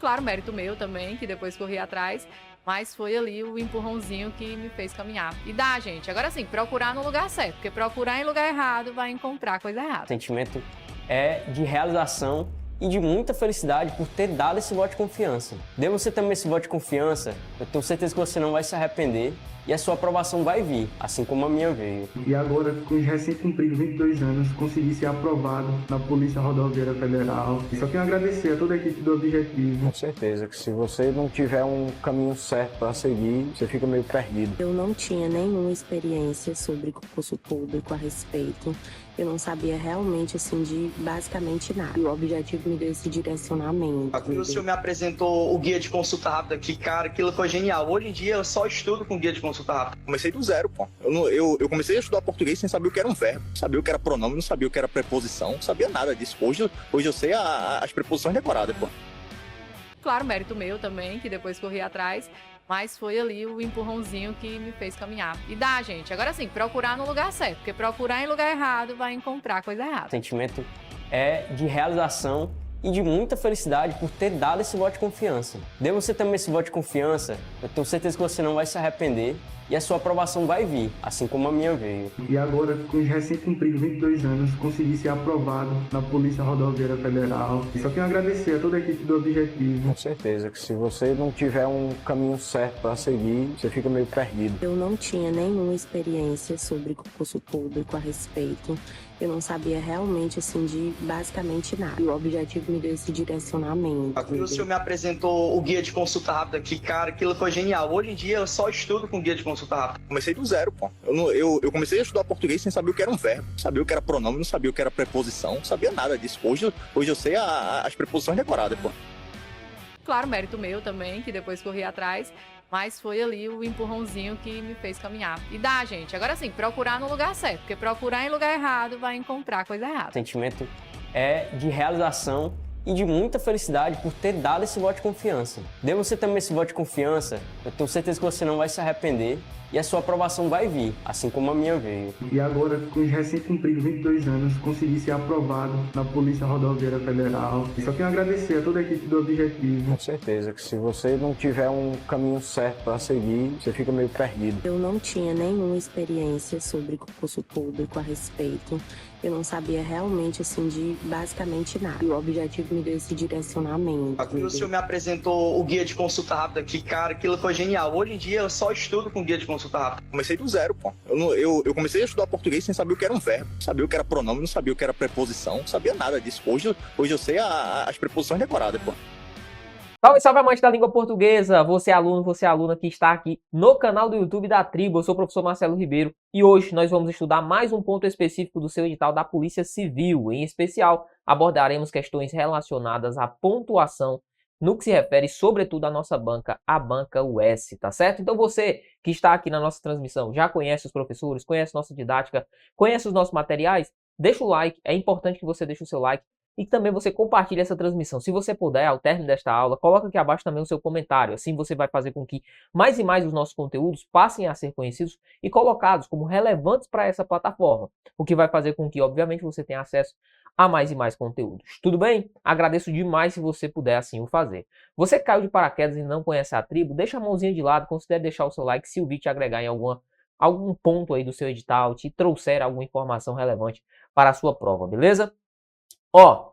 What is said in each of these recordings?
Claro, mérito meu também, que depois corri atrás, mas foi ali o empurrãozinho que me fez caminhar. E dá, gente. Agora sim, procurar no lugar certo, porque procurar em lugar errado vai encontrar coisa O errada. sentimento é de realização e de muita felicidade por ter dado esse voto de confiança. Dê você também esse voto de confiança, eu tenho certeza que você não vai se arrepender e a sua aprovação vai vir, assim como a minha veio. E agora, com os recém-cumpridos 22 anos, consegui ser aprovado na Polícia Rodoviária Federal. E só tenho a agradecer a toda a equipe do Objetivo. Com certeza que se você não tiver um caminho certo para seguir, você fica meio perdido. Eu não tinha nenhuma experiência sobre concurso público a respeito. Eu não sabia realmente, assim, de basicamente nada. E o Objetivo me deu esse direcionamento. O senhor me apresentou o guia de consulta rápida, que, cara, aquilo foi genial. Hoje em dia eu só estudo com guia de consulta rápida. Comecei do zero, pô. Eu comecei a estudar português sem saber o que era um verbo, sabia o que era pronome, não sabia o que era preposição, não sabia nada disso. Hoje eu sei as preposições decoradas, pô. Claro, mérito meu também, que depois corri atrás, mas foi ali o empurrãozinho que me fez caminhar. E dá, gente. Agora sim, procurar no lugar certo, porque procurar em lugar errado vai encontrar coisa errada. O sentimento é de realização e de muita felicidade por ter dado esse voto de confiança. Dê você também esse voto de confiança, eu tenho certeza que você não vai se arrepender e a sua aprovação vai vir, assim como a minha veio. E agora, com os recém-cumpridos 22 anos, consegui ser aprovado na Polícia Rodoviária Federal. E só tenho a agradecer a toda a equipe do Objetivo. Com certeza que se você não tiver um caminho certo para seguir, você fica meio perdido. Eu não tinha nenhuma experiência sobre concurso público a respeito. Eu não sabia realmente, assim, de basicamente nada. E o Objetivo me deu esse direcionamento. O senhor me apresentou o guia de consulta rápida, que, cara, aquilo foi genial. Hoje em dia eu só estudo com guia de consulta rápida. Comecei do zero, pô. Eu comecei a estudar português sem saber o que era um verbo, sabia o que era pronome, não sabia o que era preposição, não sabia nada disso. Hoje eu sei as preposições decoradas, pô. Claro, mérito meu também, que depois corri atrás, mas foi ali o empurrãozinho que me fez caminhar. E dá, gente. Agora sim, procurar no lugar certo, porque procurar em lugar errado vai encontrar coisa errada. O sentimento é de realização e de muita felicidade por ter dado esse voto de confiança. Dê você também esse voto de confiança, eu tenho certeza que você não vai se arrepender e a sua aprovação vai vir, assim como a minha veio. E agora, com os recém-cumpridos 22 anos, consegui ser aprovado na Polícia Rodoviária Federal. E só tenho a agradecer a toda a equipe do Objetivo. Com certeza que se você não tiver um caminho certo para seguir, você fica meio perdido. Eu não tinha nenhuma experiência sobre concurso público a respeito. Eu não sabia realmente, assim, de basicamente nada. E o Objetivo me deu esse direcionamento. O senhor me apresentou o guia de consulta rápida, que, cara, aquilo foi genial. Hoje em dia eu só estudo com guia de consulta rápida. Comecei do zero, pô. Eu comecei a estudar português sem saber o que era um verbo, sabia o que era pronome, não sabia o que era preposição, não sabia nada disso. Hoje eu sei as preposições decoradas, pô. Salve, salve, amante da língua portuguesa! Você aluno, você aluna que está aqui no canal do YouTube da Tribo. Eu sou o professor Marcelo Ribeiro e hoje nós vamos estudar mais um ponto específico do seu edital da Polícia Civil. Em especial, abordaremos questões relacionadas à pontuação no que se refere, sobretudo, à nossa banca, a banca US, tá certo? Então você que está aqui na nossa transmissão já conhece os professores, conhece nossa didática, conhece os nossos materiais? Deixa o like, é importante que você deixe o seu like. E também você compartilhe essa transmissão. Se você puder, ao término desta aula, coloca aqui abaixo também o seu comentário. Assim você vai fazer com que mais e mais os nossos conteúdos passem a ser conhecidos e colocados como relevantes para essa plataforma. O que vai fazer com que, obviamente, você tenha acesso a mais e mais conteúdos. Tudo bem? Agradeço demais se você puder assim o fazer. Você que caiu de paraquedas e não conhece a tribo, deixa a mãozinha de lado, considere deixar o seu like se o vídeo te agregar em algum ponto aí do seu edital, te trouxer alguma informação relevante para a sua prova, beleza? Ó,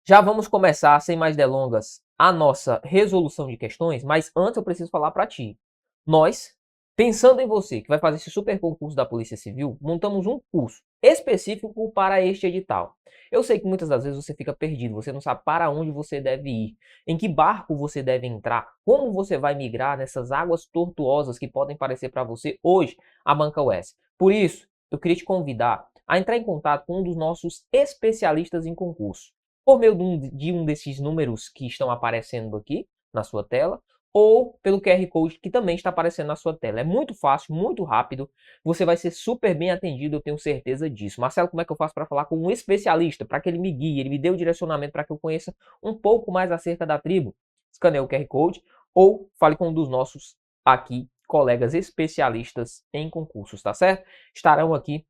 já vamos começar, sem mais delongas, a nossa resolução de questões, mas antes eu preciso falar para ti. Nós, pensando em você, que vai fazer esse super concurso da Polícia Civil, montamos um curso específico para este edital. Eu sei que muitas das vezes você fica perdido, você não sabe para onde você deve ir, em que barco você deve entrar, como você vai migrar nessas águas tortuosas que podem parecer para você hoje a banca US. Por isso, eu queria te convidar a entrar em contato com um dos nossos especialistas em concurso, por meio de um desses números que estão aparecendo aqui na sua tela, ou pelo QR Code que também está aparecendo na sua tela. É muito fácil, muito rápido, você vai ser super bem atendido, eu tenho certeza disso. Marcelo, como é que eu faço para falar com um especialista, para que ele me guie, ele me dê o direcionamento para que eu conheça um pouco mais acerca da tribo? Escaneie o QR Code ou fale com um dos nossos aqui colegas especialistas em concursos, tá certo? Estarão aqui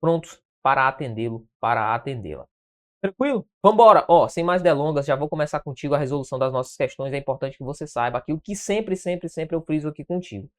prontos para atendê-lo, para atendê-la. Tranquilo? Vambora! Ó, sem mais delongas, já vou começar contigo a resolução das nossas questões. É importante que você saiba aquilo que sempre eu friso aqui contigo.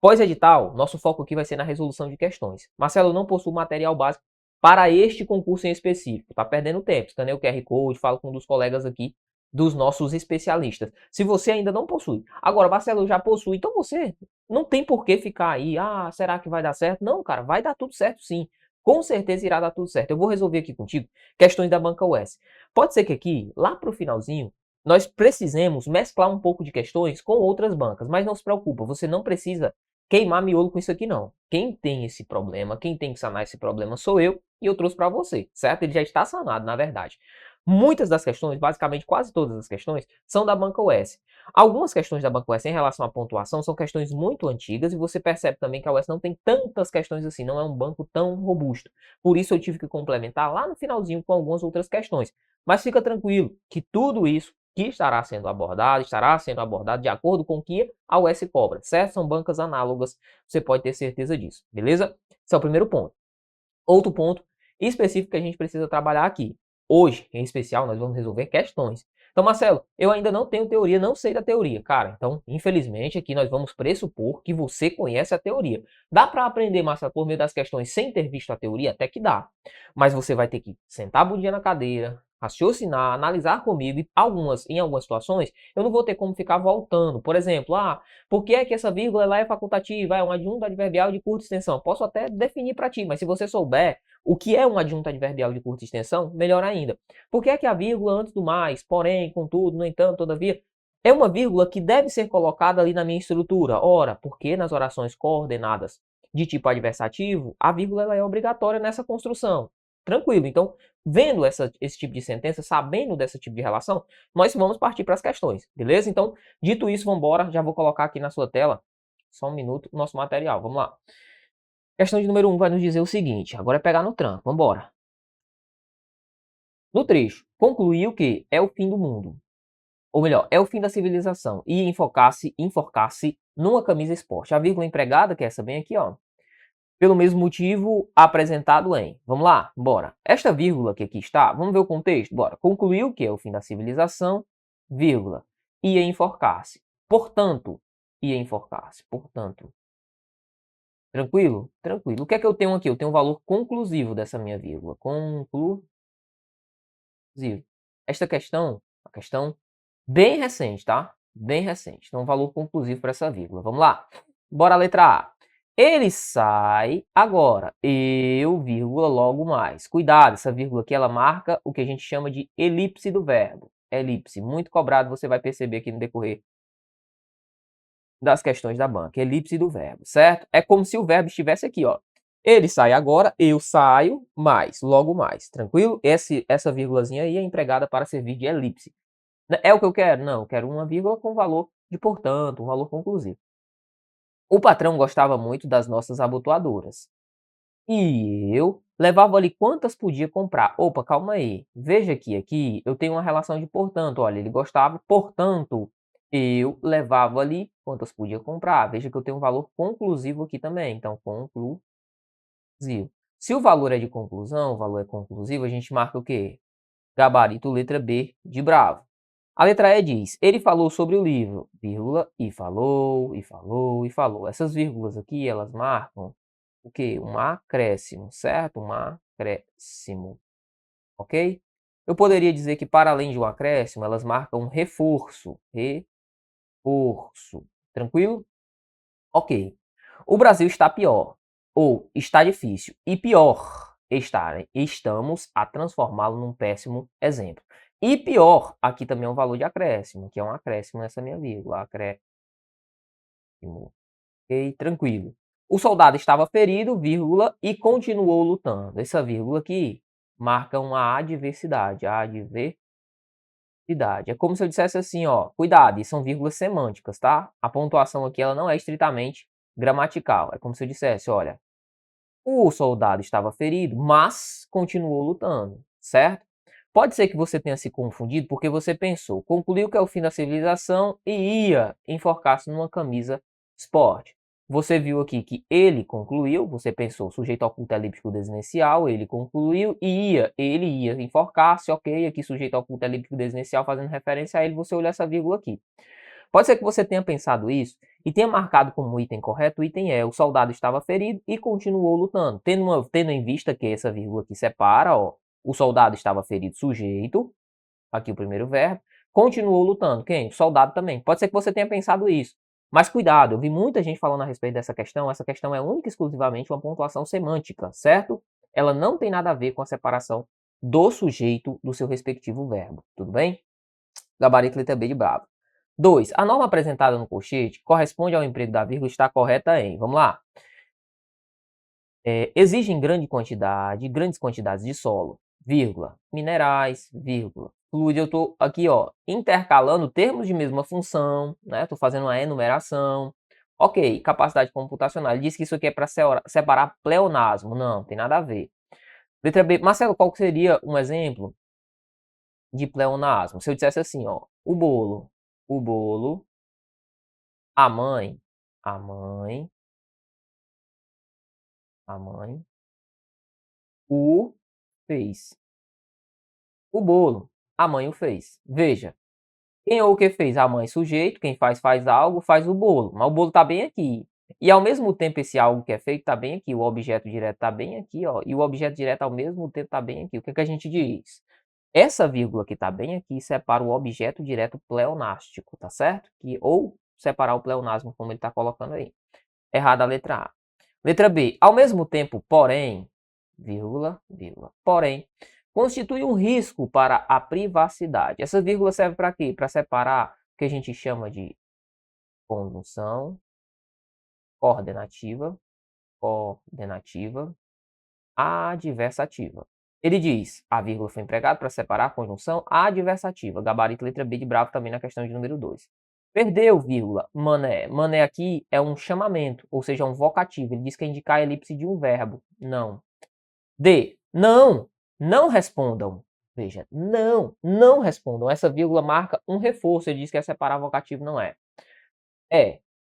Pós-edital, nosso foco aqui vai ser na resolução de questões. Marcelo, eu não possuo material básico para este concurso em específico. Tá perdendo tempo. Escaneia o QR Code, falo com um dos colegas aqui, dos nossos especialistas. Se você ainda não possui. Agora, Marcelo, eu já possuo. Então você não tem por que ficar aí. Ah, será que vai dar certo? Não, cara, vai dar tudo certo sim. Com certeza irá dar tudo certo. Eu vou resolver aqui contigo questões da banca US. Pode ser que aqui, lá pro finalzinho, nós precisemos mesclar um pouco de questões com outras bancas. Mas não se preocupa, você não precisa queimar miolo com isso aqui não. Quem tem esse problema, quem tem que sanar esse problema sou eu e eu trouxe para você, certo? Ele já está sanado, na verdade. Muitas das questões, basicamente quase todas as questões, são da banca US. Algumas questões da banca US em relação à pontuação são questões muito antigas e você percebe também que a US não tem tantas questões assim, não é um banco tão robusto. Por isso eu tive que complementar lá no finalzinho com algumas outras questões. Mas fica tranquilo que tudo isso que estará sendo abordado de acordo com o que a US cobra, certo? São bancas análogas, você pode ter certeza disso, beleza? Esse é o primeiro ponto. Outro ponto específico que a gente precisa trabalhar aqui. Hoje, em especial, nós vamos resolver questões. Então, Marcelo, eu ainda não tenho teoria, não sei da teoria. Cara, então, infelizmente, aqui nós vamos pressupor que você conhece a teoria. Dá para aprender, Marcelo, por meio das questões sem ter visto a teoria? Até que dá. Mas você vai ter que sentar a bundinha na cadeira, raciocinar, analisar comigo e em algumas situações, eu não vou ter como ficar voltando. Por exemplo, por que é que essa vírgula lá é facultativa? É um adjunto adverbial de curta extensão. Posso até definir para ti, mas se você souber o que é um adjunto adverbial de curta extensão, melhor ainda. Por que é que a vírgula antes do mais, porém, contudo, no entanto, todavia, é uma vírgula que deve ser colocada ali na minha estrutura? Ora, porque nas orações coordenadas de tipo adversativo, a vírgula ela é obrigatória nessa construção. Tranquilo. Então, vendo esse tipo de sentença, sabendo desse tipo de relação, nós vamos partir para as questões, beleza? Então, dito isso, vamos embora. Já vou colocar aqui na sua tela, só um minuto, o nosso material. Vamos lá. Questão de número 1 vai nos dizer o seguinte, agora é pegar no tranco, vamos embora. No trecho, concluiu que é o fim do mundo, ou melhor, é o fim da civilização, e enforcar-se numa camisa esporte. A vírgula empregada, que é essa bem aqui, ó, pelo mesmo motivo apresentado em. Vamos lá, bora. Esta vírgula que aqui está, vamos ver o contexto? Bora. Concluiu que é o fim da civilização, vírgula, ia enforcar-se. Portanto, ia enforcar-se. Portanto. Tranquilo? Tranquilo. O que é que eu tenho aqui? Eu tenho um valor conclusivo dessa minha vírgula. Conclusivo. Esta questão, uma questão bem recente, tá? Bem recente. Então, um valor conclusivo para essa vírgula. Vamos lá. Bora a letra A. Ele sai agora. Eu, vírgula, logo mais. Cuidado, essa vírgula aqui, ela marca o que a gente chama de elipse do verbo. Elipse, muito cobrado, você vai perceber aqui no decorrer das questões da banca. Elipse do verbo, certo? É como se o verbo estivesse aqui, ó. Ele sai agora, eu saio, mais, logo mais. Tranquilo? Essa vírgulazinha aí é empregada para servir de elipse. É o que eu quero? Não, eu quero uma vírgula com valor de portanto, um valor conclusivo. O patrão gostava muito das nossas abotoadoras. E eu levava ali quantas podia comprar. Opa, calma aí. Veja que aqui eu tenho uma relação de portanto. Olha, ele gostava, portanto, eu levava ali quantas podia comprar. Veja que eu tenho um valor conclusivo aqui também. Então, conclusivo. Se o valor é de conclusão, o valor é conclusivo, a gente marca o quê? Gabarito letra B de bravo. A letra E diz, ele falou sobre o livro, vírgula, e falou, e falou, e falou. Essas vírgulas aqui, elas marcam o quê? Um acréscimo, certo? Um acréscimo, ok? Eu poderia dizer que, para além de um acréscimo, elas marcam um reforço. Reforço. Tranquilo? Ok. O Brasil está pior, ou está difícil, e pior, estamos a transformá-lo num péssimo exemplo. E pior, aqui também é um valor de acréscimo, que é um acréscimo nessa minha vírgula. Acréscimo. Ok, tranquilo. O soldado estava ferido, vírgula, e continuou lutando. Essa vírgula aqui marca uma adversidade. Adversidade. É como se eu dissesse assim, ó, cuidado, isso são vírgulas semânticas, tá? A pontuação aqui ela não é estritamente gramatical. É como se eu dissesse, olha, o soldado estava ferido, mas continuou lutando, certo? Pode ser que você tenha se confundido porque você pensou, concluiu que é o fim da civilização e ia enforcar-se numa camisa esporte. Você viu aqui que ele concluiu, você pensou, sujeito oculto elíptico desinencial, ele concluiu, ele ia enforcar-se, ok, aqui sujeito oculto elíptico desinencial fazendo referência a ele, você olha essa vírgula aqui. Pode ser que você tenha pensado isso e tenha marcado como item correto o item o soldado estava ferido e continuou lutando, tendo em vista que essa vírgula aqui separa, ó, o soldado estava ferido, sujeito, aqui o primeiro verbo, continuou lutando, quem? O soldado também. Pode ser que você tenha pensado isso. Mas cuidado, eu vi muita gente falando a respeito dessa questão. Essa questão é única e exclusivamente uma pontuação semântica, certo? Ela não tem nada a ver com a separação do sujeito do seu respectivo verbo, tudo bem? Gabarito letra B de bravo. 2. A norma apresentada no colchete corresponde ao emprego da vírgula está correta em. Vamos lá. Exigem grandes quantidades de solo, vírgula, minerais, vírgula, fluido. Eu estou aqui, ó, intercalando termos de mesma função, né? Estou fazendo uma enumeração. Ok, capacidade computacional. Ele disse que isso aqui é para separar pleonasmo. Não, tem nada a ver. Letra B. Marcelo, qual seria um exemplo de pleonasmo? Se eu dissesse assim, ó, o bolo, a mãe, o fez. O bolo, a mãe o fez. Veja, quem ou o que fez? A mãe, sujeito, quem faz algo, faz o bolo. Mas o bolo está bem aqui. E ao mesmo tempo esse algo que é feito está bem aqui. O objeto direto está bem aqui, ó. E o objeto direto ao mesmo tempo está bem aqui. O que é que a gente diz? Essa vírgula que está bem aqui separa o objeto direto pleonástico, tá certo? Ou separar o pleonasmo, como ele está colocando aí. Errada a letra A. Letra B. Ao mesmo tempo, porém, vírgula, porém, constitui um risco para a privacidade. Essa vírgula serve para quê? Para separar o que a gente chama de conjunção coordenativa, adversativa. Ele diz, a vírgula foi empregada para separar a conjunção adversativa. Gabarito letra B de bravo também na questão de número 2. Perdeu, vírgula, mané. Mané aqui é um chamamento, ou seja, um vocativo. Ele diz que é indicar a elipse de um verbo. Não. D. Não respondam. Veja, não respondam. Essa vírgula marca um reforço. Ele diz que é separar vocativo, não é.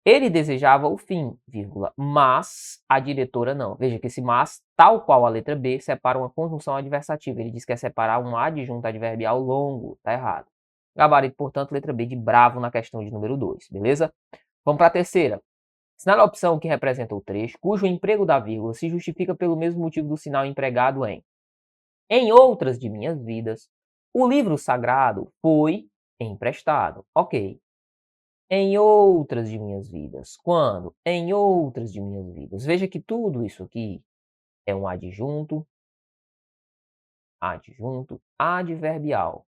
Ele desejava o fim, vírgula, mas a diretora não. Veja que esse mas, tal qual a letra B, separa uma conjunção adversativa. Ele diz que é separar um adjunto adverbial longo. Tá errado. Gabarito, portanto, letra B de bravo na questão de número 2, beleza? Vamos para a terceira. Sinal a opção que representa o trecho, cujo emprego da vírgula se justifica pelo mesmo motivo do sinal empregado em outras de minhas vidas, o livro sagrado foi emprestado. Ok. Em outras de minhas vidas. Quando? Em outras de minhas vidas. Veja que tudo isso aqui é um adjunto adverbial.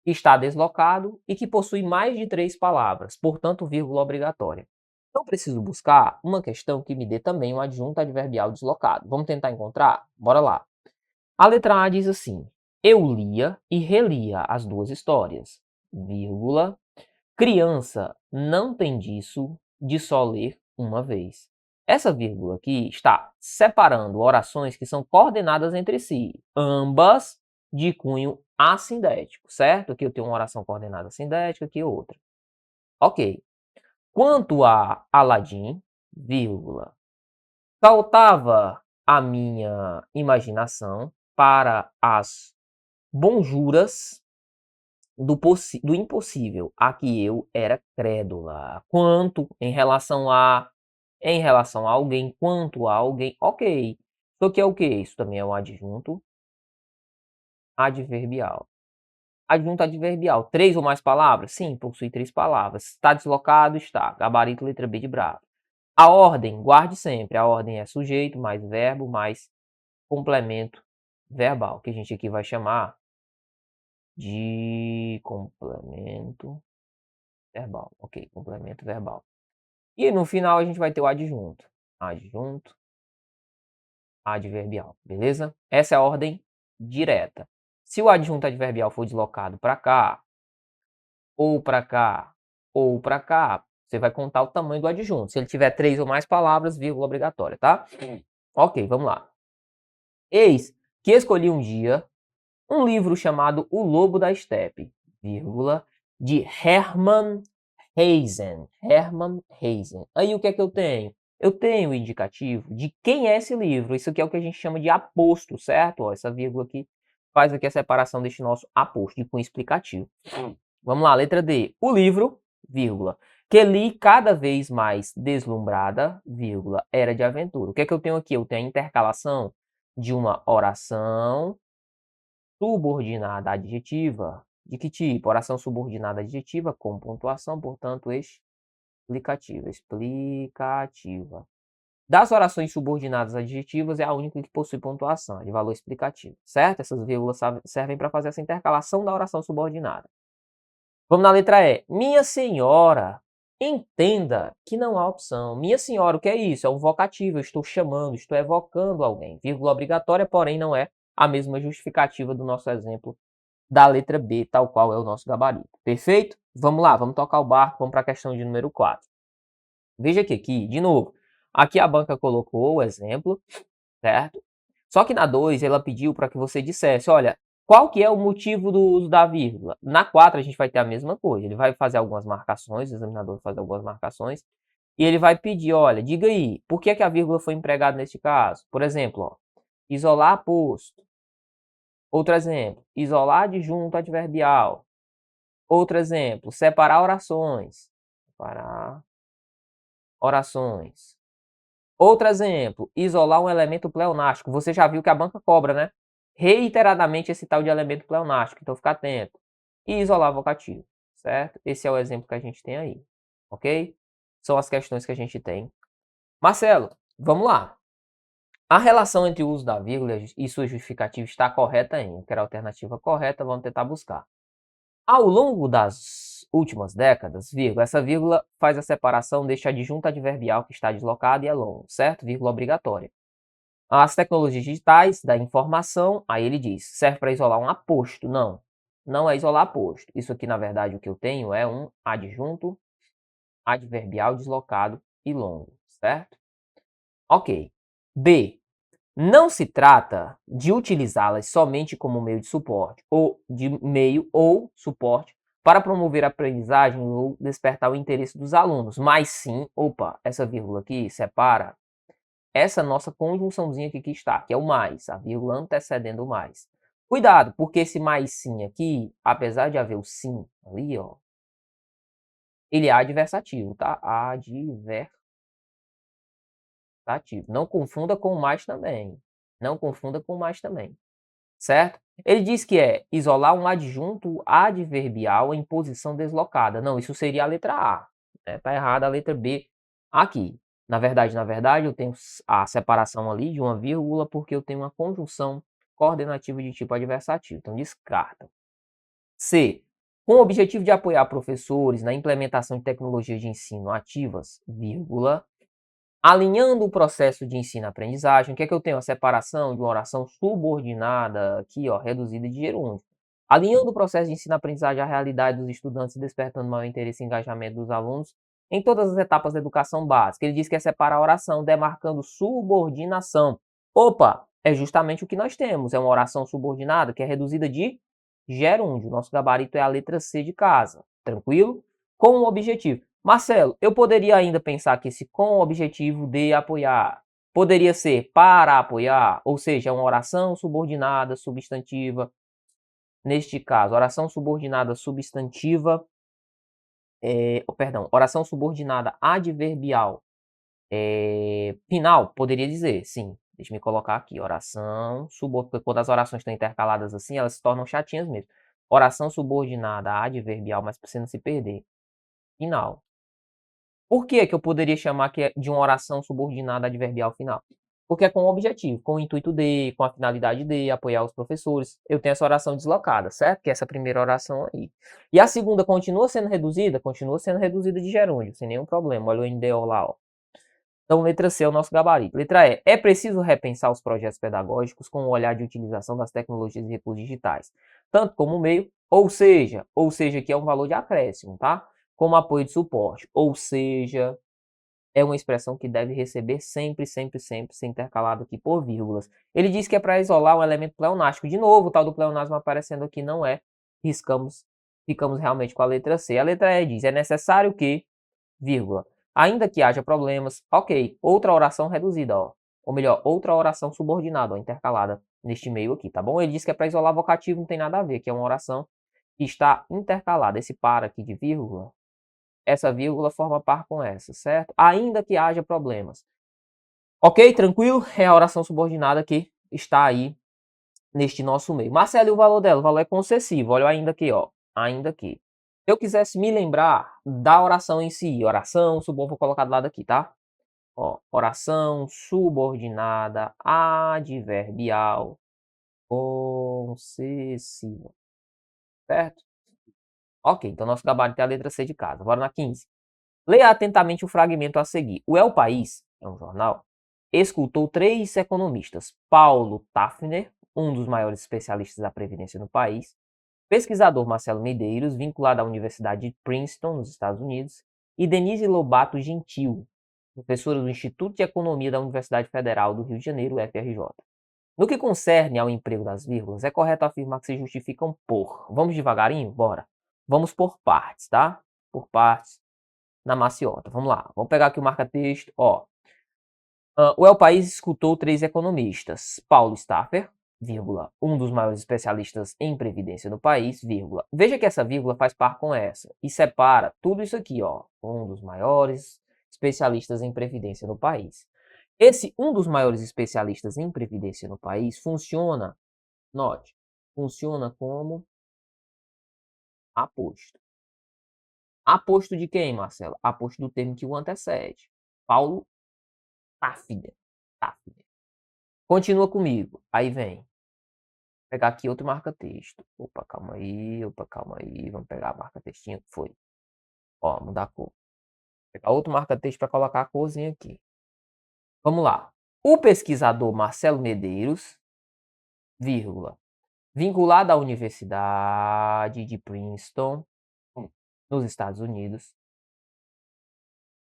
Que está deslocado e que possui mais de 3 palavras, portanto, vírgula obrigatória. Então, preciso buscar uma questão que me dê também um adjunto adverbial deslocado. Vamos tentar encontrar? Bora lá. A letra A diz assim, eu lia e relia as duas histórias, vírgula, criança não tem disso de só ler uma vez. Essa vírgula aqui está separando orações que são coordenadas entre si, ambas de cunho assindético, certo? Aqui eu tenho uma oração coordenada assindética, aqui outra. Ok. Quanto a Aladim, vírgula, saltava a minha imaginação para as bonjuras do impossível, a que eu era crédula. Quanto em relação a alguém, quanto a alguém, ok. Isso aqui é o quê? Isso também é um adjunto adverbial. Adjunto adverbial, 3 ou mais palavras? Sim, possui 3 palavras. Está deslocado? Está. Gabarito, letra B de bravo. A ordem, guarde sempre. A ordem é sujeito, mais verbo, mais complemento verbal, que a gente aqui vai chamar de complemento verbal. Ok, complemento verbal. E no final a gente vai ter o adjunto. Adjunto adverbial, beleza? Essa é a ordem direta. Se o adjunto adverbial for deslocado para cá, ou para cá, ou para cá, você vai contar o tamanho do adjunto. Se ele tiver 3 ou mais palavras, vírgula obrigatória, tá? Ok, vamos lá. Eis que escolhi um dia um livro chamado O Lobo da Estepe, vírgula, de Hermann Hesse. Hermann Hesse. Aí o que é que eu tenho? eu tenho o indicativo de quem é esse livro. Isso aqui é o que a gente chama de aposto, certo? Ó, essa vírgula aqui faz aqui a separação deste nosso aposto, de cunho explicativo. Vamos lá, letra D. O livro, vírgula, que li cada vez mais deslumbrada, vírgula, era de aventura. O que é que eu tenho aqui? Eu tenho a intercalação de uma oração subordinada adjetiva. De que tipo? Oração subordinada adjetiva com pontuação, portanto, explicativa. Explicativa. Das orações subordinadas adjetivas, é a única que possui pontuação, de valor explicativo, certo? Essas vírgulas servem para fazer essa intercalação da oração subordinada. Vamos na letra E. Minha senhora, entenda que não há opção. Minha senhora, o que é isso? É um vocativo, eu estou chamando, estou evocando alguém. Vírgula obrigatória, porém não é a mesma justificativa do nosso exemplo da letra B, tal qual é o nosso gabarito. Perfeito? Vamos lá, vamos tocar o barco, vamos para a questão de número 4. Veja que aqui, de novo, aqui a banca colocou o exemplo, certo? Só que na 2 ela pediu para que você dissesse, olha, qual que é o motivo do uso da vírgula? Na 4 a gente vai ter a mesma coisa, ele vai fazer algumas marcações, o examinador vai fazer algumas marcações, e ele vai pedir, olha, diga aí, por que a vírgula foi empregada neste caso? Por exemplo, ó, isolar aposto. Outro exemplo, isolar adjunto adverbial. Outro exemplo, separar orações. Separar orações. Outro exemplo, isolar um elemento pleonástico. Você já viu que a banca cobra, né? Reiteradamente esse tal de elemento pleonástico, então fica atento. E isolar vocativo, certo? Esse é o exemplo que a gente tem aí, ok? São as questões que a gente tem. Marcelo, vamos lá. A relação entre o uso da vírgula e sua justificativa está correta em? Eu quero a alternativa correta, vamos tentar buscar. Ao longo das últimas décadas, vírgula, essa vírgula faz a separação deste adjunto adverbial que está deslocado e é longo, certo? Vírgula obrigatória. As tecnologias digitais da informação, aí ele diz, serve para isolar um aposto. Não, não é isolar aposto. Isso aqui, na verdade, o que eu tenho é um adjunto adverbial deslocado e longo, certo? Ok. B. Não se trata de utilizá-las somente como meio de suporte, ou de meio ou suporte, para promover a aprendizagem ou despertar o interesse dos alunos, mas sim, opa, essa vírgula aqui separa essa nossa conjunçãozinha aqui que está, que é o mais, a vírgula antecedendo o mais. Cuidado, porque esse mais sim aqui, apesar de haver o sim ali, ó, ele é adversativo, tá? Adversativo. Não confunda com o mais também. Não confunda com o mais também. Certo? Ele diz que é isolar um adjunto adverbial em posição deslocada. Não, isso seria a letra A. Né? Tá errada a letra B aqui. Na verdade, eu tenho a separação ali de uma vírgula porque eu tenho uma conjunção coordenativa de tipo adversativo. Então, descarta. C. Com o objetivo de apoiar professores na implementação de tecnologias de ensino ativas, vírgula, alinhando o processo de ensino-aprendizagem, o que é que eu tenho? A separação de uma oração subordinada, aqui, ó, reduzida de gerúndio. Alinhando o processo de ensino-aprendizagem à realidade dos estudantes e despertando maior interesse e engajamento dos alunos em todas as etapas da educação básica. Ele diz que é separar a oração, demarcando subordinação. Opa, é justamente o que nós temos. É uma oração subordinada que é reduzida de gerúndio. Nosso gabarito é a letra C de casa. Tranquilo? Com o objetivo. Marcelo, eu poderia ainda pensar que esse com o objetivo de apoiar poderia ser para apoiar, ou seja, uma oração subordinada substantiva. Neste caso, oração subordinada substantiva, oração subordinada adverbial final, poderia dizer, sim. Deixa eu me colocar aqui, oração subordinada, quando as orações estão intercaladas assim, elas se tornam chatinhas mesmo. Oração subordinada adverbial, mas para você não se perder. Final. Por que eu poderia chamar de uma oração subordinada adverbial final? Porque é com o objetivo, com o intuito de, com a finalidade de apoiar os professores. Eu tenho essa oração deslocada, certo? Que é essa primeira oração aí. E a segunda continua sendo reduzida? Continua sendo reduzida de gerúndio, sem nenhum problema. Olha o NDO lá, ó. Então, letra C é o nosso gabarito. Letra E. É preciso repensar os projetos pedagógicos com o olhar de utilização das tecnologias e recursos digitais, tanto como meio, ou seja, que é um valor de acréscimo, tá? Como apoio de suporte, ou seja, é uma expressão que deve receber sempre ser intercalado aqui por vírgulas. Ele diz que é para isolar um elemento pleonástico. De novo, o tal do pleonasmo aparecendo aqui não é. Ficamos realmente com a letra C. A letra E diz, é necessário que, vírgula, Ainda que haja problemas, ok, outra oração reduzida, ó. Ou melhor, outra oração subordinada, ó, intercalada neste meio aqui, tá bom? Ele diz que é para isolar vocativo, não tem nada a ver, que é uma oração que está intercalada. Esse par aqui de vírgula, essa vírgula forma par com essa, certo? Ainda que haja problemas. Ok, tranquilo? É a oração subordinada que está aí neste nosso meio. Marcelo, e o valor dela? O valor é concessivo. Olha ainda aqui, ó. Ainda aqui. Se eu quisesse me lembrar da oração em si, oração, vou colocar do lado aqui, tá? Ó, oração subordinada adverbial concessiva. Certo? Ok, então nosso gabarito é a letra C de casa. Bora na 15. Leia atentamente o fragmento a seguir. O El País, é um jornal, escutou 3 economistas. Paulo Tafner, um dos maiores especialistas da Previdência no país, pesquisador Marcelo Medeiros, vinculado à Universidade de Princeton, nos Estados Unidos, e Denise Lobato Gentil, professora do Instituto de Economia da Universidade Federal do Rio de Janeiro, UFRJ. No que concerne ao emprego das vírgulas, é correto afirmar que se justificam por... Vamos devagarinho? Bora. Vamos por partes, tá? Por partes na maciota. Vamos lá. Vamos pegar aqui o marca-texto. Ó. O El País escutou 3 economistas. Paulo Staffer, vírgula, um dos maiores especialistas em previdência do país, vírgula. Veja que essa vírgula faz par com essa e separa tudo isso aqui, ó. Um dos maiores especialistas em previdência no país. Esse um dos maiores especialistas em previdência no país funciona, note, funciona como aposto. Aposto de quem, Marcelo? Aposto do termo que o antecede. Paulo Tafner. Continua comigo. Aí vem. Vou pegar aqui outro marca-texto. Opa, calma aí. Vamos pegar a marca-textinho que foi. Ó, mudar a cor. Vou pegar outro marca-texto para colocar a corzinha aqui. Vamos lá. O pesquisador Marcelo Medeiros, vírgula, vinculado à Universidade de Princeton, nos Estados Unidos,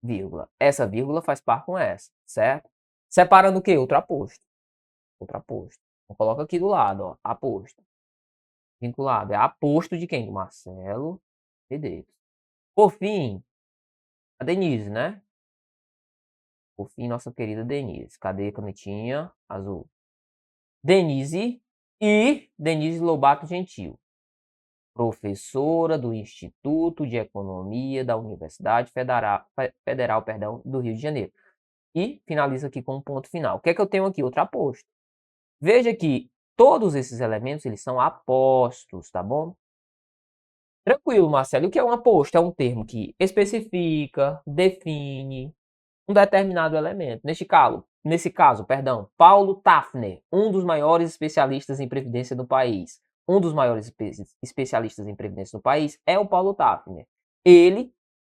vírgula. Essa vírgula faz par com essa, certo? Separando o quê? Outro aposto. Outro aposto. Então, coloca aqui do lado, ó, aposto. Vinculado. É aposto de quem? Do Marcelo Medeiros. Por fim, a Denise, né? Por fim, nossa querida Denise. Cadê a canetinha azul? Denise e Denise Lobato Gentil, professora do Instituto de Economia da Universidade Federal, do Rio de Janeiro. E finaliza aqui com um ponto final. O que é que eu tenho aqui? Outro aposto. Veja que todos esses elementos, eles são apostos, tá bom? Tranquilo, Marcelo. O que é um aposto? É um termo que especifica, define um determinado elemento. Nesse caso, Paulo Tafner, um dos maiores especialistas em previdência do país. Um dos maiores especialistas em previdência do país é o Paulo Tafner. Ele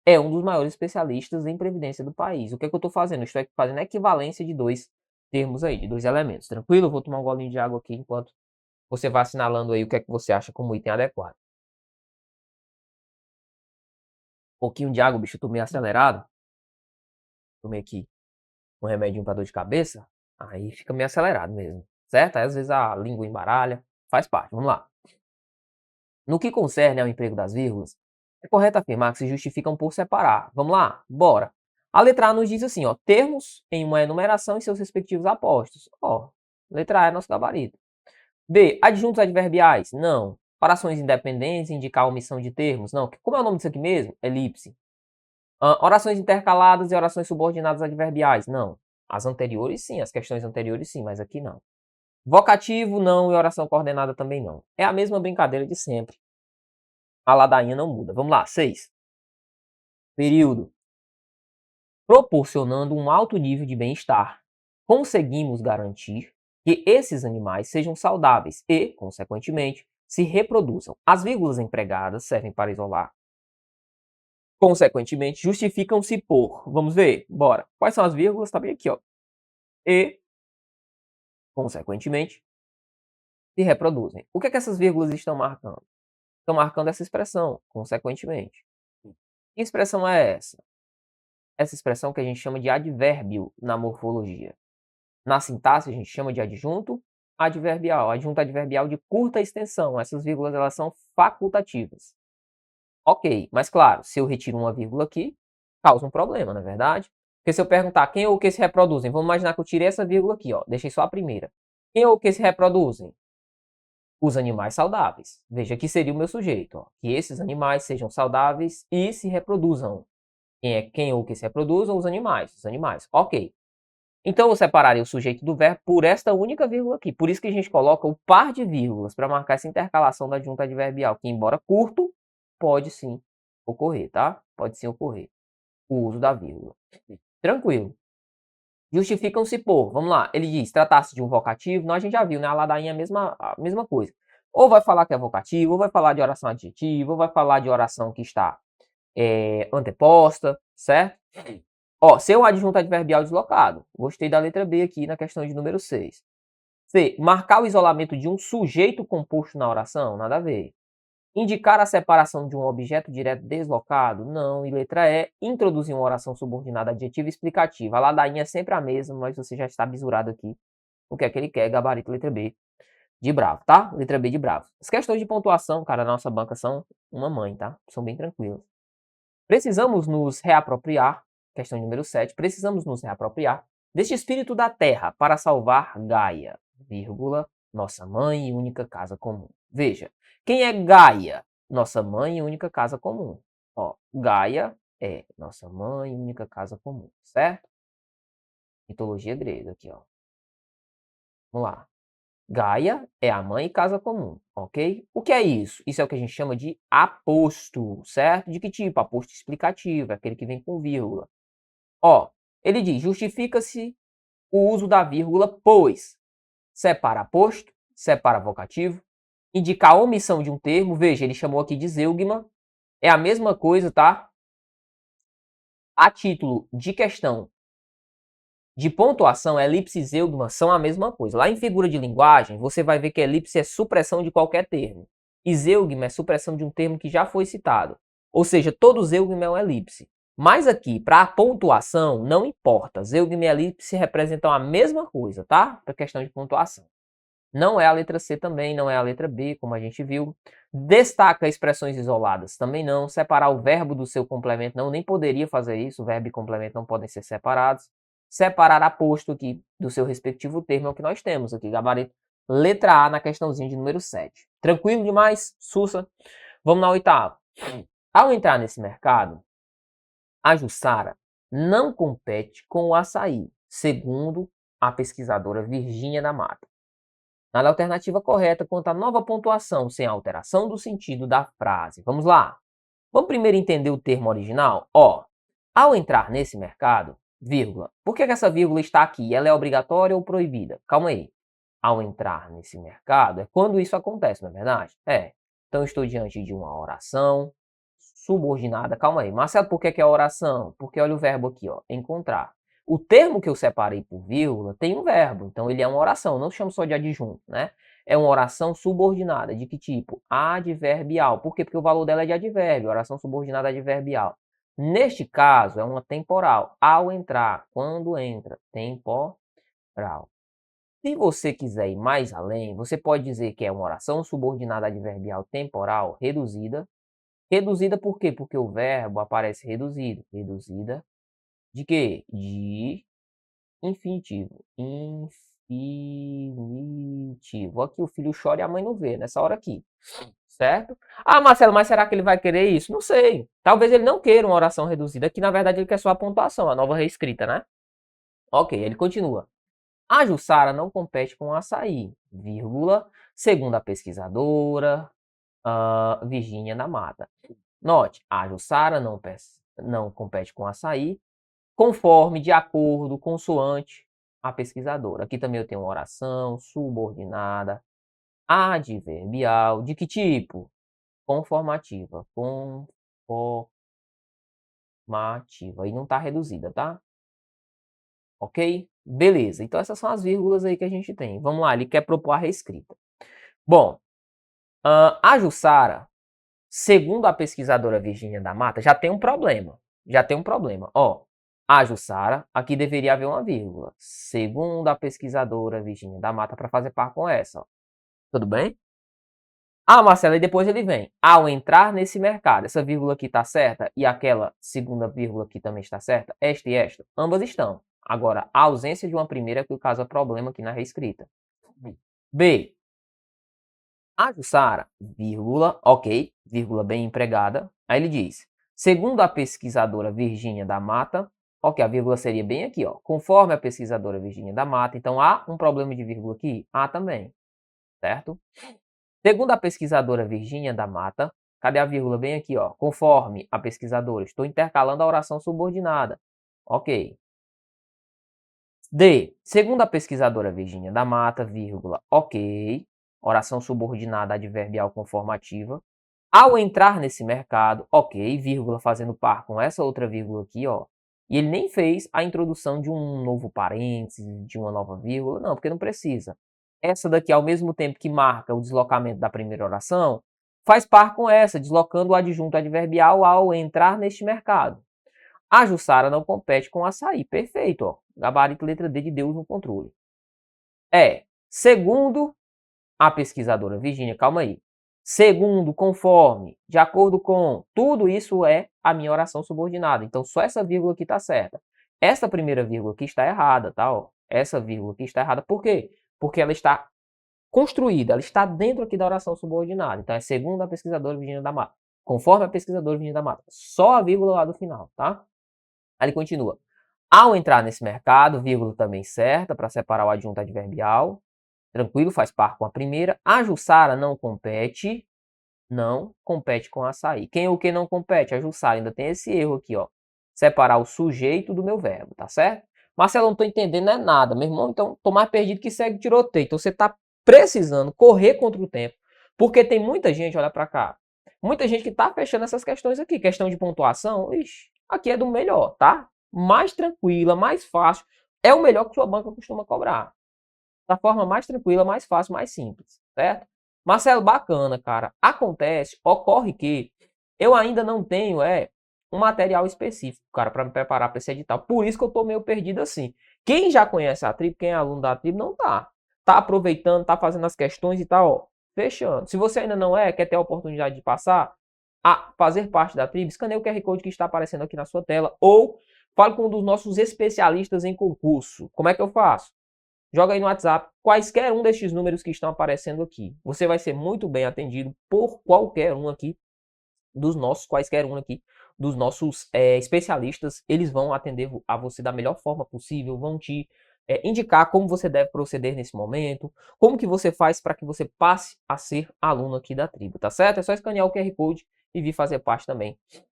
é um dos maiores especialistas em previdência do país. O que é que eu estou fazendo? Estou fazendo a equivalência de 2 termos aí, de 2 elementos. Tranquilo? Eu vou tomar um golinho de água aqui enquanto você vai assinalando aí o que é que você acha como item adequado. Um pouquinho de água, bicho, eu tô meio acelerado. Tomei aqui um remedinho para dor de cabeça, aí fica meio acelerado mesmo, certo? Aí às vezes a língua embaralha, faz parte, vamos lá. No que concerne ao emprego das vírgulas, é correto afirmar que se justificam por separar. Vamos lá? Bora. A letra A nos diz assim, ó, termos em uma enumeração e seus respectivos apostos. Ó, letra A é nosso gabarito. B, adjuntos adverbiais? Não. Orações independentes, indicar a omissão de termos? Não. Como é o nome disso aqui mesmo? Elipse. Orações intercaladas e orações subordinadas adverbiais? Não. As anteriores sim, as questões anteriores sim, mas aqui não. Vocativo não e oração coordenada também não. É a mesma brincadeira de sempre. A ladainha não muda. Vamos lá, 6. Período. Proporcionando um alto nível de bem-estar, conseguimos garantir que esses animais sejam saudáveis e, consequentemente, se reproduzam. As vírgulas empregadas servem para isolar. Consequentemente, justificam-se por... Vamos ver? Bora. Quais são as vírgulas? Tá bem aqui, ó. E, consequentemente, se reproduzem. O que é que essas vírgulas estão marcando? Estão marcando essa expressão, consequentemente. Que expressão é essa? Essa expressão que a gente chama de advérbio na morfologia. Na sintaxe, a gente chama de adjunto adverbial. Adjunto adverbial de curta extensão. Essas vírgulas, elas são facultativas. Ok, mas claro, se eu retiro uma vírgula aqui, causa um problema, não é verdade? Porque se eu perguntar quem ou o que se reproduzem, vamos imaginar que eu tirei essa vírgula aqui, ó, deixei só a primeira. Quem ou o que se reproduzem? Os animais saudáveis. Veja que seria o meu sujeito, ó, que esses animais sejam saudáveis e se reproduzam. Quem ou o que se reproduzam? Os animais. Ok. Então, eu separarei o sujeito do verbo por esta única vírgula aqui. Por isso que a gente coloca o par de vírgulas para marcar essa intercalação da adjunta adverbial, que embora curto, pode sim ocorrer, tá? Pode sim ocorrer o uso da vírgula. Tranquilo. Justificam-se por, vamos lá, ele diz, tratar-se de um vocativo, a gente já viu, né? A ladainha é a mesma coisa. Ou vai falar que é vocativo, ou vai falar de oração adjetiva, ou vai falar de oração que está anteposta, certo? Ó, ser um adjunto adverbial deslocado. Gostei da letra B aqui na questão de número 6. C. Marcar o isolamento de um sujeito composto na oração? Nada a ver. Indicar a separação de um objeto direto deslocado? Não. E letra E. Introduzir uma oração subordinada adjetiva explicativa. A ladainha é sempre a mesma, mas você já está bisurado aqui. O que é que ele quer? Gabarito letra B de bravo, tá? Letra B de bravo. As questões de pontuação, cara, na nossa banca são uma mãe, tá? São bem tranquilas. Precisamos nos reapropriar, questão número 7, precisamos nos reapropriar deste espírito da terra para salvar Gaia, vírgula, nossa mãe e única casa comum. Veja, quem é Gaia? Nossa mãe e única casa comum. Ó, Gaia é nossa mãe e única casa comum, certo? Mitologia grega aqui, ó. Vamos lá. Gaia é a mãe e casa comum, ok? O que é isso? Isso é o que a gente chama de aposto, certo? De que tipo? Aposto explicativo, é aquele que vem com vírgula. Ó, ele diz, justifica-se o uso da vírgula, pois separa aposto, separa vocativo, indica a omissão de um termo, veja, ele chamou aqui de zeugma, é a mesma coisa, tá? A título de questão de pontuação, elipse e zeugma são a mesma coisa. Lá em figura de linguagem, você vai ver que elipse é supressão de qualquer termo. E zeugma é supressão de um termo que já foi citado. Ou seja, todo zeugma é um elipse. Mas aqui, para a pontuação, não importa. Zeugma e elipse representam a mesma coisa, tá? Para questão de pontuação. Não é a letra C também, não é a letra B, como a gente viu. Destaca expressões isoladas, também não. Separar o verbo do seu complemento, não, nem poderia fazer isso. O verbo e complemento não podem ser separados. Separar aposto aqui do seu respectivo termo é o que nós temos aqui, gabarito. Letra A na questãozinha de número 7. Tranquilo demais, Sussa? Vamos na oitava. Ao entrar nesse mercado, a Jussara não compete com o açaí, segundo a pesquisadora Virgínia da Mata. Na alternativa correta, quanto à nova pontuação sem alteração do sentido da frase. Vamos lá. Vamos primeiro entender o termo original? Ó, ao entrar nesse mercado, vírgula. Por que essa vírgula está aqui? Ela é obrigatória ou proibida? Calma aí. Ao entrar nesse mercado, é quando isso acontece, não é verdade? É. Então, estou diante de uma oração subordinada. Calma aí. Marcelo, por que é oração? Porque olha o verbo aqui, ó. Encontrar. O termo que eu separei por vírgula tem um verbo. Então, ele é uma oração. Não chamo só de adjunto, né? É uma oração subordinada. De que tipo? Adverbial. Por quê? Porque o valor dela é de advérbio. Oração subordinada adverbial. Neste caso, é uma temporal. Ao entrar, quando entra, temporal. Se você quiser ir mais além, você pode dizer que é uma oração subordinada adverbial temporal reduzida. Reduzida por quê? Porque o verbo aparece reduzido. Reduzida de quê? De infinitivo. Infinitivo. Aqui o filho chora e a mãe não vê, nessa hora aqui. Certo? Ah, Marcelo, mas será que ele vai querer isso? Não sei. Talvez ele não queira uma oração reduzida, que na verdade ele quer só a pontuação, a nova reescrita, né? Ok, ele continua. A Jussara não compete com o açaí, vírgula, segundo a pesquisadora Virgínia da Mata. Note, a Jussara não compete com o açaí, conforme, de acordo, consoante a pesquisadora. Aqui também eu tenho uma oração subordinada adverbial. De que tipo? Conformativa. Conformativa. E não está reduzida, tá? Ok? Beleza. Então essas são as vírgulas aí que a gente tem. Vamos lá, ele quer propor a reescrita. Bom, a Jussara, segundo a pesquisadora Virgínia da Mata, já tem um problema. Já tem um problema. Ó, a Jussara, aqui deveria haver uma vírgula. Segundo a pesquisadora Virgínia da Mata, para fazer par com essa. Ó. Tudo bem? Ah, Marcelo, e depois ele vem. Ao entrar nesse mercado, essa vírgula aqui está certa e aquela segunda vírgula aqui também está certa? Esta e esta? Ambas estão. Agora, a ausência de uma primeira é que causa problema aqui na reescrita. B. A Jussara, vírgula, ok, vírgula bem empregada. Aí ele diz, segundo a pesquisadora Virgínia da Mata, ok, a vírgula seria bem aqui, ó. Conforme a pesquisadora Virgínia da Mata, então há um problema de vírgula aqui? Há também, certo? Segundo a pesquisadora Virgínia da Mata, cadê a vírgula bem aqui, ó? Conforme a pesquisadora, estou intercalando a oração subordinada. Ok. D. Segundo a pesquisadora Virgínia da Mata, vírgula, ok. Oração subordinada adverbial conformativa. Ao entrar nesse mercado, ok, vírgula fazendo par com essa outra vírgula aqui, ó. E ele nem fez a introdução de um novo parênteses, de uma nova vírgula, não, porque não precisa. Essa daqui, ao mesmo tempo que marca o deslocamento da primeira oração, faz par com essa, deslocando o adjunto adverbial ao entrar neste mercado. A Jussara não compete com o açaí. Perfeito, ó. Gabarito letra D de Deus no controle. Segundo a pesquisadora Virgínia, calma aí. Segundo, conforme, de acordo com, tudo isso é a minha oração subordinada. Então, só essa vírgula aqui está certa. Essa primeira vírgula aqui está errada, tá? Ó. Essa vírgula aqui está errada. Por quê? Porque ela está construída, ela está dentro aqui da oração subordinada. Então, é segundo a pesquisadora Virgínia da Mata. Conforme a pesquisadora Virgínia da Mata. Só a vírgula lá do final, tá? Aí ele continua. Ao entrar nesse mercado, vírgula também certa, para separar o adjunto adverbial. Tranquilo, faz par com a primeira. A Jussara não compete com açaí. Quem ou quem não compete? A Jussara. Ainda tem esse erro aqui, ó. Separar o sujeito do meu verbo, tá certo? Marcelo, não tô entendendo é nada, meu irmão. Então, tô mais perdido que segue tiroteio. Então, você tá precisando correr contra o tempo. Porque tem muita gente, olha pra cá. Muita gente que tá fechando essas questões aqui. Questão de pontuação, ixi, aqui é do melhor, tá? Mais tranquila, mais fácil. É o melhor que sua banca costuma cobrar. Da forma mais tranquila, mais fácil, mais simples, certo? Marcelo, bacana, cara. Ocorre que eu ainda não tenho um material específico, cara, para me preparar para esse edital. Por isso que eu tô meio perdido assim. Quem já conhece a tribo, quem é aluno da tribo, não tá. Tá aproveitando, tá fazendo as questões e tá, ó, fechando. Se você ainda não quer ter a oportunidade de passar a fazer parte da tribo, escaneie o QR Code que está aparecendo aqui na sua tela ou fale com um dos nossos especialistas em concurso. Como é que eu faço? Joga aí no WhatsApp quaisquer um destes números que estão aparecendo aqui. Você vai ser muito bem atendido por qualquer um aqui dos nossos, especialistas. Eles vão atender a você da melhor forma possível, vão te indicar como você deve proceder nesse momento, como que você faz para que você passe a ser aluno aqui da tribo, tá certo? É só escanear o QR Code e vir fazer parte também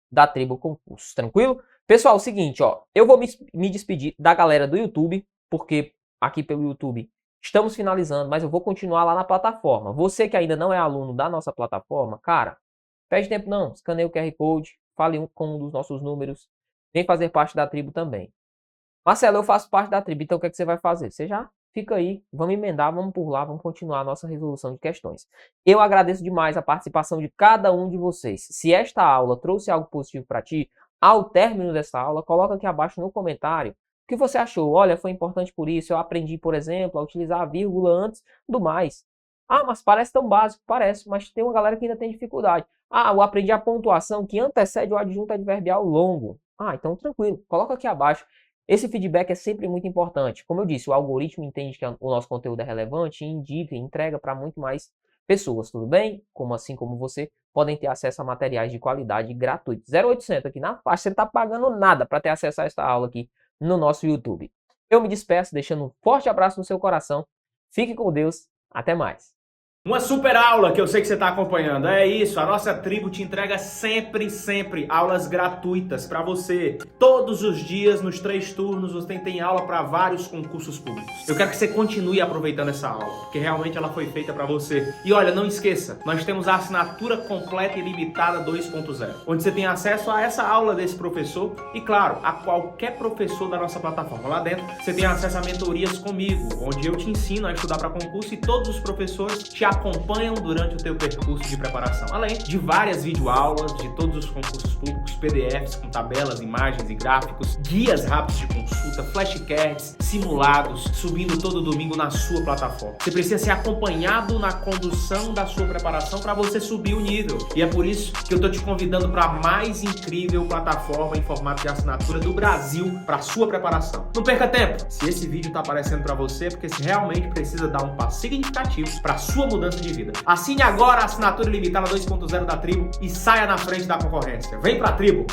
da tribo concurso, tranquilo? Pessoal, é o seguinte, ó, eu vou me despedir da galera do YouTube, porque aqui pelo YouTube estamos finalizando, mas eu vou continuar lá na plataforma. Você que ainda não é aluno da nossa plataforma, cara, perde tempo não, escaneie o QR Code, fale com um dos nossos números, vem fazer parte da tribo também. Marcelo, eu faço parte da tribo, então o que é que você vai fazer? Você já fica aí, vamos emendar, vamos por lá, vamos continuar a nossa resolução de questões. Eu agradeço demais a participação de cada um de vocês. Se esta aula trouxe algo positivo para ti, ao término dessa aula, coloca aqui abaixo no comentário o que você achou. Olha, foi importante por isso, eu aprendi, por exemplo, a utilizar a vírgula antes do mais. Ah, mas parece tão básico, parece, mas tem uma galera que ainda tem dificuldade. Ah, eu aprendi a pontuação que antecede o adjunto adverbial longo. Ah, então tranquilo, coloca aqui abaixo. Esse feedback é sempre muito importante. Como eu disse, o algoritmo entende que o nosso conteúdo é relevante e indica e entrega para muito mais pessoas, tudo bem? Assim como você, podem ter acesso a materiais de qualidade gratuitos. 0800 aqui na faixa, você não está pagando nada para ter acesso a esta aula aqui no nosso YouTube. Eu me despeço, deixando um forte abraço no seu coração. Fique com Deus. Até mais. Uma super aula que eu sei que você está acompanhando. É isso, a nossa tribo te entrega sempre aulas gratuitas para você. Todos os dias, nos 3 turnos, você tem aula para vários concursos públicos. Eu quero que você continue aproveitando essa aula, porque realmente ela foi feita para você. E olha, não esqueça, nós temos a assinatura completa e limitada 2.0, onde você tem acesso a essa aula desse professor e, claro, a qualquer professor da nossa plataforma. Lá dentro, você tem acesso a mentorias comigo, onde eu te ensino a estudar para concurso e todos os professores te acompanham durante o teu percurso de preparação, além de várias videoaulas de todos os concursos públicos, PDFs com tabelas, imagens e gráficos, guias rápidos de consulta, segurança, flashcards, simulados, subindo todo domingo na sua plataforma. Você precisa ser acompanhado na condução da sua preparação para você subir o nível. E é por isso que eu tô te convidando para a mais incrível plataforma em formato de assinatura do Brasil para sua preparação. Não perca tempo. Se esse vídeo tá aparecendo para você, é porque você realmente precisa dar um passo significativo para sua mudança de vida. Assine agora a assinatura ilimitada 2.0 da Tribo e saia na frente da concorrência. Vem pra Tribo!